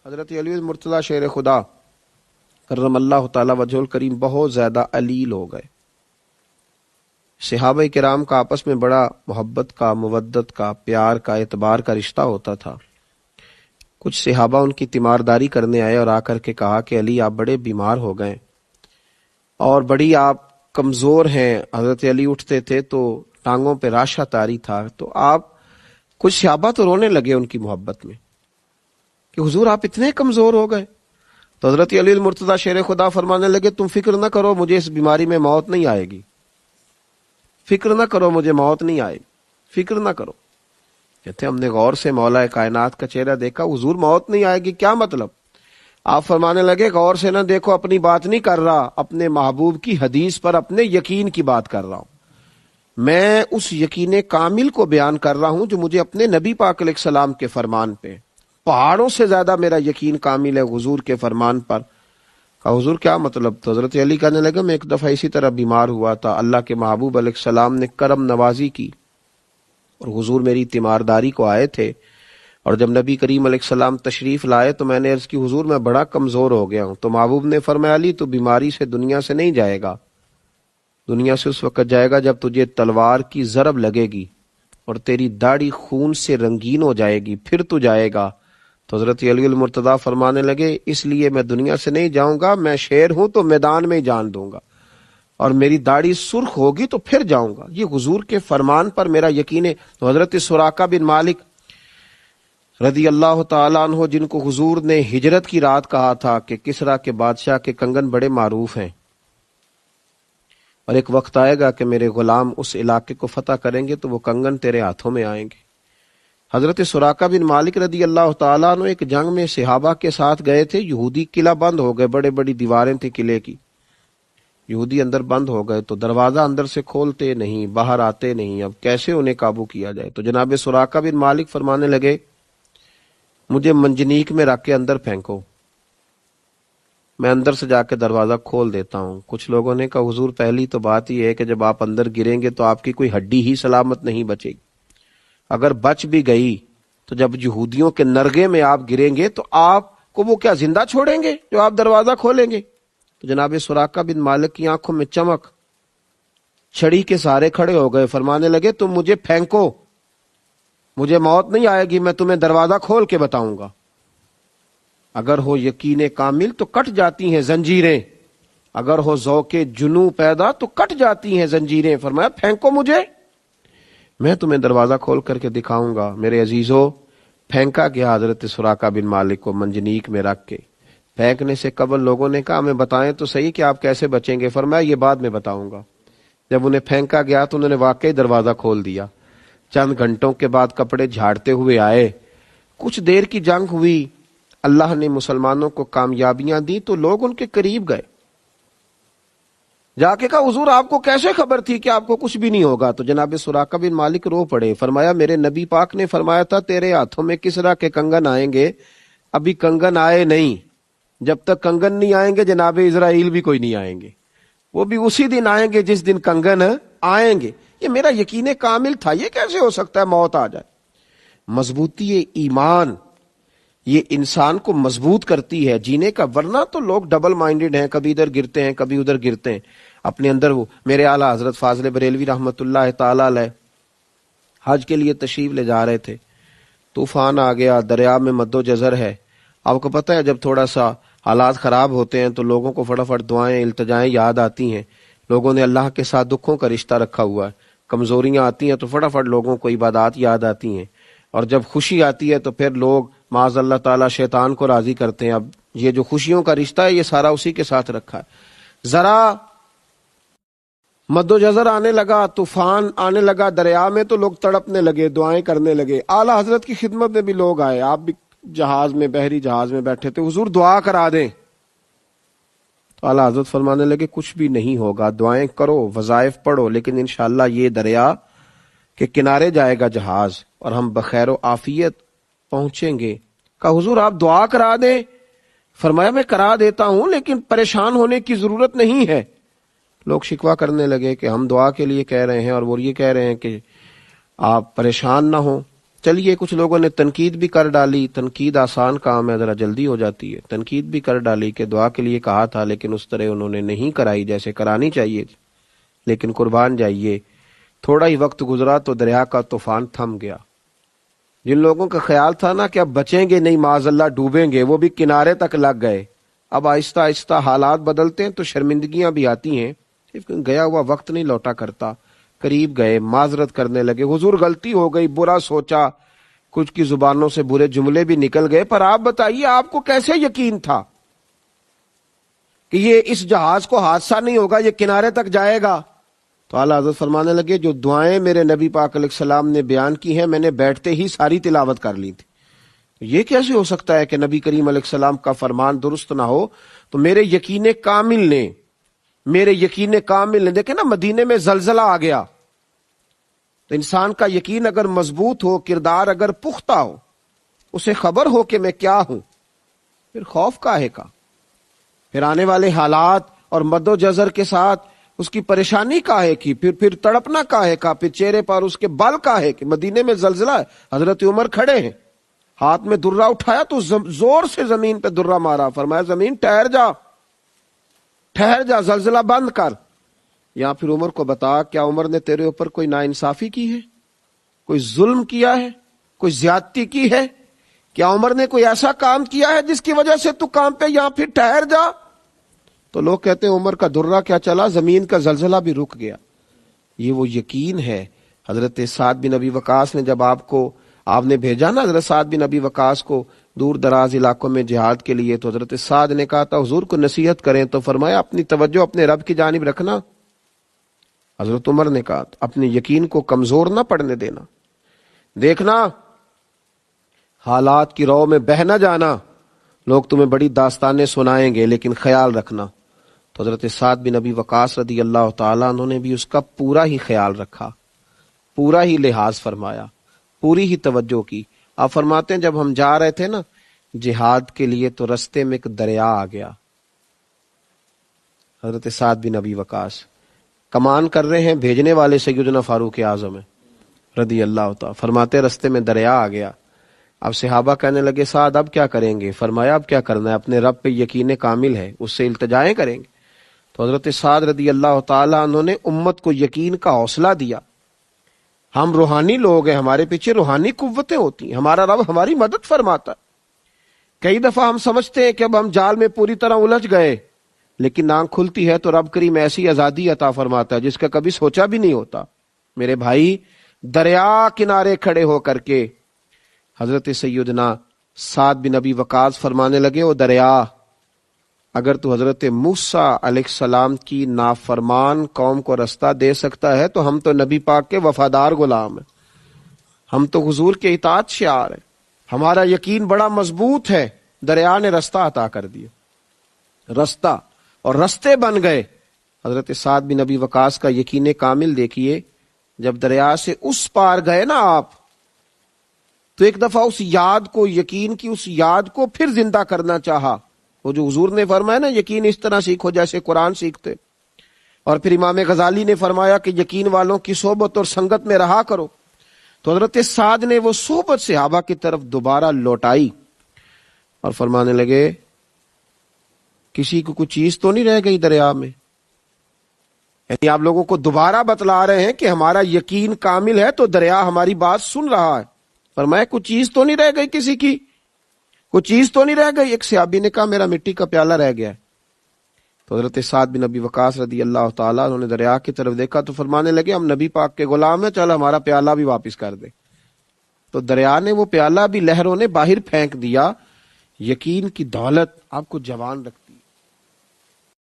حضرت علی المرتضیٰ شیر خدا کرم اللہ تعالی وجہ الکریم بہت زیادہ علیل ہو گئے. صحابہ کرام کا آپس میں بڑا محبت کا، مودت کا، پیار کا، اعتبار کا رشتہ ہوتا تھا. کچھ صحابہ ان کی تیمارداری کرنے آئے اور آ کر کے کہا کہ علی آپ بڑے بیمار ہو گئے اور بڑی آپ کمزور ہیں. حضرت علی اٹھتے تھے تو ٹانگوں پہ راشا طاری تھا. تو آپ کچھ صحابہ تو رونے لگے ان کی محبت میں کہ حضور آپ اتنے کمزور ہو گئے. تو حضرت علی المرتضیٰ شیر خدا فرمانے لگے تم فکر نہ کرو، مجھے اس بیماری میں موت نہیں آئے گی. فکر نہ کرو، مجھے موت نہیں آئے گی، فکر نہ کرو. کہتے ہم نے غور سے مولا کائنات کا چہرہ دیکھا، حضور موت نہیں آئے گی، کیا مطلب؟ آپ فرمانے لگے غور سے نہ دیکھو، اپنی بات نہیں کر رہا، اپنے محبوب کی حدیث پر اپنے یقین کی بات کر رہا ہوں. میں اس یقین کامل کو بیان کر رہا ہوں جو مجھے اپنے نبی پاک علیہ السلام کے فرمان پہ، پہاڑوں سے زیادہ میرا یقین کامل ہے حضور کے فرمان پر. کہا حضور کیا مطلب؟ تو حضرت علی کہنے لگا میں ایک دفعہ اسی طرح بیمار ہوا تھا، اللہ کے محبوب علیہ السلام نے کرم نوازی کی اور حضور میری تیمارداری کو آئے تھے. اور جب نبی کریم علیہ السلام تشریف لائے تو میں نے عرض کی حضور میں بڑا کمزور ہو گیا ہوں. تو محبوب نے فرمایا علی تو بیماری سے دنیا سے نہیں جائے گا، دنیا سے اس وقت جائے گا جب تجھے تلوار کی ضرب لگے گی اور تیری داڑھی خون سے رنگین ہو جائے گی، پھر تو جائے گا. تو حضرت علی المرتضیٰ فرمانے لگے اس لیے میں دنیا سے نہیں جاؤں گا، میں شیر ہوں تو میدان میں ہی جان دوں گا، اور میری داڑھی سرخ ہوگی تو پھر جاؤں گا. یہ حضور کے فرمان پر میرا یقین ہے. تو حضرت سراقہ بن مالک رضی اللہ تعالیٰ عنہ، جن کو حضور نے ہجرت کی رات کہا تھا کہ کسرا کے بادشاہ کے کنگن بڑے معروف ہیں اور ایک وقت آئے گا کہ میرے غلام اس علاقے کو فتح کریں گے تو وہ کنگن تیرے ہاتھوں میں آئیں گے. حضرت سراقہ بن مالک رضی اللہ تعالیٰ عنہ ایک جنگ میں صحابہ کے ساتھ گئے تھے. یہودی قلعہ بند ہو گئے، بڑے بڑی دیواریں تھیں قلعے کی، یہودی اندر بند ہو گئے. تو دروازہ اندر سے کھولتے نہیں، باہر آتے نہیں، اب کیسے انہیں قابو کیا جائے؟ تو جناب سراقہ بن مالک فرمانے لگے مجھے منجنیق میں رکھ کے اندر پھینکو، میں اندر سے جا کے دروازہ کھول دیتا ہوں. کچھ لوگوں نے کہا حضور پہلی تو بات یہ ہے کہ جب آپ اندر گریں گے تو آپ کی کوئی ہڈی ہی سلامت نہیں بچے گی، اگر بچ بھی گئی تو جب یہودیوں کے نرگے میں آپ گریں گے تو آپ کو وہ کیا زندہ چھوڑیں گے جو آپ دروازہ کھولیں گے؟ تو جناب سراقہ بن مالک کی آنکھوں میں چمک، چھڑی کے سہارے کھڑے ہو گئے، فرمانے لگے تم مجھے پھینکو، مجھے موت نہیں آئے گی، میں تمہیں دروازہ کھول کے بتاؤں گا. اگر ہو یقین کامل تو کٹ جاتی ہیں زنجیریں، اگر ہو ذوق جنوں پیدا تو کٹ جاتی ہیں زنجیریں. فرمایا پھینکو مجھے، میں تمہیں دروازہ کھول کر کے دکھاؤں گا. میرے عزیزو، پھینکا گیا حضرت سراقہ بن مالک کو منجنیق میں رکھ کے. پھینکنے سے قبل لوگوں نے کہا ہمیں بتائیں تو صحیح کہ آپ کیسے بچیں گے. فرمایا یہ بعد میں بتاؤں گا. جب انہیں پھینکا گیا تو انہوں نے واقعی دروازہ کھول دیا. چند گھنٹوں کے بعد کپڑے جھاڑتے ہوئے آئے. کچھ دیر کی جنگ ہوئی، اللہ نے مسلمانوں کو کامیابیاں دی تو لوگ ان کے قریب گئے، جا کے کہا حضور آپ کو کیسے خبر تھی کہ آپ کو کچھ بھی نہیں ہوگا؟ تو جناب سراقہ بن مالک رو پڑے. فرمایا میرے نبی پاک نے فرمایا تھا تیرے ہاتھوں میں کسرا کے کنگن آئیں گے، ابھی کنگن آئے نہیں. جب تک کنگن نہیں آئیں گے جناب اسرائیل بھی کوئی نہیں آئیں گے، وہ بھی اسی دن آئیں گے جس دن کنگن آئیں گے. یہ میرا یقین کامل تھا، یہ کیسے ہو سکتا ہے موت آ جائے؟ مضبوطی ایمان یہ انسان کو مضبوط کرتی ہے جینے کا، ورنہ تو لوگ ڈبل مائنڈڈ ہیں، کبھی ادھر گرتے ہیں کبھی ادھر گرتے ہیں اپنے اندر. وہ میرے اعلیٰ حضرت فاضل بریلوی رحمۃ اللہ تعالی علیہ حج کے لیے تشریف لے جا رہے تھے، طوفان آ گیا، دریا میں مد و جزر ہے. آپ کو پتہ ہے جب تھوڑا سا حالات خراب ہوتے ہیں تو لوگوں کو فٹافٹ دعائیں التجائیں یاد آتی ہیں. لوگوں نے اللہ کے ساتھ دکھوں کا رشتہ رکھا ہوا ہے، کمزوریاں آتی ہیں تو فٹافٹ لوگوں کو عبادات یاد آتی ہیں، اور جب خوشی آتی ہے تو پھر لوگ معاذ اللہ تعالیٰ شیطان کو راضی کرتے ہیں. اب یہ جو خوشیوں کا رشتہ ہے یہ سارا اسی کے ساتھ رکھا ہے. ذرا مد و جزر آنے لگا، طوفان آنے لگا دریا میں تو لوگ تڑپنے لگے، دعائیں کرنے لگے. اعلیٰ حضرت کی خدمت میں بھی لوگ آئے، آپ بھی جہاز میں، بحری جہاز میں بیٹھے تھے، حضور دعا کرا دیں. تو اعلیٰ حضرت فرمانے لگے کچھ بھی نہیں ہوگا، دعائیں کرو، وظائف پڑھو، لیکن انشاءاللہ یہ دریا کے کنارے جائے گا جہاز اور ہم بخیر و عافیت پہنچیں گے. کہا حضور آپ دعا کرا دیں. فرمایا میں کرا دیتا ہوں لیکن پریشان ہونے کی ضرورت نہیں ہے. لوگ شکوہ کرنے لگے کہ ہم دعا کے لیے کہہ رہے ہیں اور وہ یہ کہہ رہے ہیں کہ آپ پریشان نہ ہوں. چلیے کچھ لوگوں نے تنقید بھی کر ڈالی، تنقید آسان کام ہے، ذرا جلدی ہو جاتی ہے، تنقید بھی کر ڈالی کہ دعا کے لیے کہا تھا لیکن اس طرح انہوں نے نہیں کرائی جیسے کرانی چاہیے تھی۔ لیکن قربان جائیے تھوڑا ہی وقت گزرا تو دریا کا طوفان تھم گیا۔ جن لوگوں کا خیال تھا نا کہ اب بچیں گے نہیں، معاذ اللہ ڈوبیں گے، وہ بھی کنارے تک لگ گئے۔ اب آہستہ آہستہ حالات بدلتے ہیں تو شرمندگیاں بھی آتی ہیں، گیا ہوا وقت نہیں لوٹا کرتا۔ قریب گئے، معذرت کرنے لگے، حضور غلطی ہو گئی، برا سوچا، کچھ کی زبانوں سے برے جملے بھی نکل گئے، پر آپ بتائیے آپ کو کیسے یقین تھا کہ یہ اس جہاز کو حادثہ نہیں ہوگا، یہ کنارے تک جائے گا؟ تو اعلیٰ حضرت فرمانے لگے جو دعائیں میرے نبی پاک علیہ السلام نے بیان کی ہیں میں نے بیٹھتے ہی ساری تلاوت کر لی تھی۔ یہ کیسے ہو سکتا ہے کہ نبی کریم علیہ السلام کا فرمان درست نہ ہو؟ تو میرے یقین کامل نے دیکھیں نا، مدینے میں زلزلہ آ گیا تو انسان کا یقین اگر مضبوط ہو، کردار اگر پختہ ہو، اسے خبر ہو کہ میں کیا ہوں، پھر خوف کاہے کا؟ پھر آنے والے حالات اور مد و جزر کے ساتھ اس کی پریشانی کاہے کی؟ پھر تڑپنا کاہے کا؟ پھر چہرے پر اس کے بل کاہے کہ مدینے میں زلزلہ ہے، حضرت عمر کھڑے ہیں، ہاتھ میں درہ اٹھایا تو زور سے زمین پہ درہ مارا، فرمایا زمین ٹھہر جا، زلزلہ بند کر۔ یا پھر عمر کو بتا کیا عمر نے تیرے اوپر کوئی ناانصافی کی ہے، کوئی ظلم کیا ہے، کوئی زیادتی کی ہے؟ کیا عمر نے کوئی ایسا کام کیا ہے جس کی وجہ سے تو کام پہ یا پھر ٹھہر جا؟ تو لوگ کہتے ہیں عمر کا درہ کیا چلا، زمین کا زلزلہ بھی رک گیا۔ یہ وہ یقین ہے۔ حضرت سعد بن ابی وقاص نے جب آپ نے بھیجا نا حضرت سعد بن ابی وقاص کو دور دراز علاقوں میں جہاد کے لیے، تو حضرت سعد نے کہا تھا حضور کو نصیحت کریں، تو فرمایا اپنی توجہ اپنے رب کی جانب رکھنا۔ حضرت عمر نے کہا اپنے یقین کو کمزور نہ پڑنے دینا، دیکھنا حالات کی رو میں بہ نہ جانا، لوگ تمہیں بڑی داستانیں سنائیں گے لیکن خیال رکھنا۔ تو حضرت سعد بن ابی وقاص رضی اللہ تعالیٰ انہوں نے بھی اس کا پورا ہی خیال رکھا، پورا ہی لحاظ فرمایا، پوری ہی توجہ کی۔ آپ فرماتے ہیں جب ہم جا رہے تھے نا جہاد کے لیے تو رستے میں ایک دریا آ گیا۔ حضرت سعد بن ابی وقاص کمان کر رہے ہیں، بھیجنے والے سیدنا فاروق اعظم ہیں رضی اللہ تعالیٰ، فرماتے رستے میں دریا آ گیا۔ اب صحابہ کہنے لگے سعد اب کیا کریں گے؟ فرمایا اب کیا کرنا ہے، اپنے رب پہ یقین کامل ہے، اس سے التجائیں کریں گے۔ تو حضرت سعد رضی اللہ تعالیٰ انہوں نے امت کو یقین کا حوصلہ دیا۔ ہم روحانی لوگ ہیں، ہمارے پیچھے روحانی قوتیں ہوتی ہیں، ہمارا رب ہماری مدد فرماتا ہے۔ کئی دفعہ ہم سمجھتے ہیں کہ اب ہم جال میں پوری طرح الجھ گئے، لیکن آنکھ کھلتی ہے تو رب کریم ایسی آزادی عطا فرماتا ہے جس کا کبھی سوچا بھی نہیں ہوتا۔ میرے بھائی دریا کنارے کھڑے ہو کر کے حضرت سیدنا سعد بن ابی وقاص فرمانے لگے او دریا، اگر تو حضرت موسیٰ علیہ السلام کی نافرمان قوم کو رستہ دے سکتا ہے تو ہم تو نبی پاک کے وفادار غلام ہیں، ہم تو حضور کے اطاعت شعار ہیں، ہمارا یقین بڑا مضبوط ہے۔ دریا نے رستہ عطا کر دیا، رستہ اور رستے بن گئے۔ حضرت سعد بن ابی وقاص کا یقین کامل دیکھیے، جب دریا سے اس پار گئے نا آپ، تو ایک دفعہ اس یاد کو، یقین کی اس یاد کو پھر زندہ کرنا چاہا۔ وہ جو حضور نے فرمایا نا یقین اس طرح سیکھو جیسے قرآن سیکھتے، اور پھر امام غزالی نے فرمایا کہ یقین والوں کی صحبت اور سنگت میں رہا کرو، تو حضرت سعد نے وہ صحبت صحابہ کی طرف دوبارہ لوٹائی اور فرمانے لگے کسی کو کوئی چیز تو نہیں رہ گئی دریا میں؟ یعنی آپ لوگوں کو دوبارہ بتلا رہے ہیں کہ ہمارا یقین کامل ہے تو دریا ہماری بات سن رہا ہے۔ فرمایا کوئی چیز تو نہیں رہ گئی، کسی کی کوئی چیز تو نہیں رہ گئی؟ ایک صحابی نے کہا میرا مٹی کا پیالہ رہ گیا ہے۔ تو حضرت سعد بن ابی وقاص رضی اللہ تعالیٰ انہوں نے دریا کی طرف دیکھا تو فرمانے لگے ہم نبی پاک کے غلام ہیں، چل ہمارا پیالہ بھی واپس کر دے۔ تو دریا نے وہ پیالہ بھی لہروں نے باہر پھینک دیا۔ یقین کی دولت آپ کو جوان رکھتی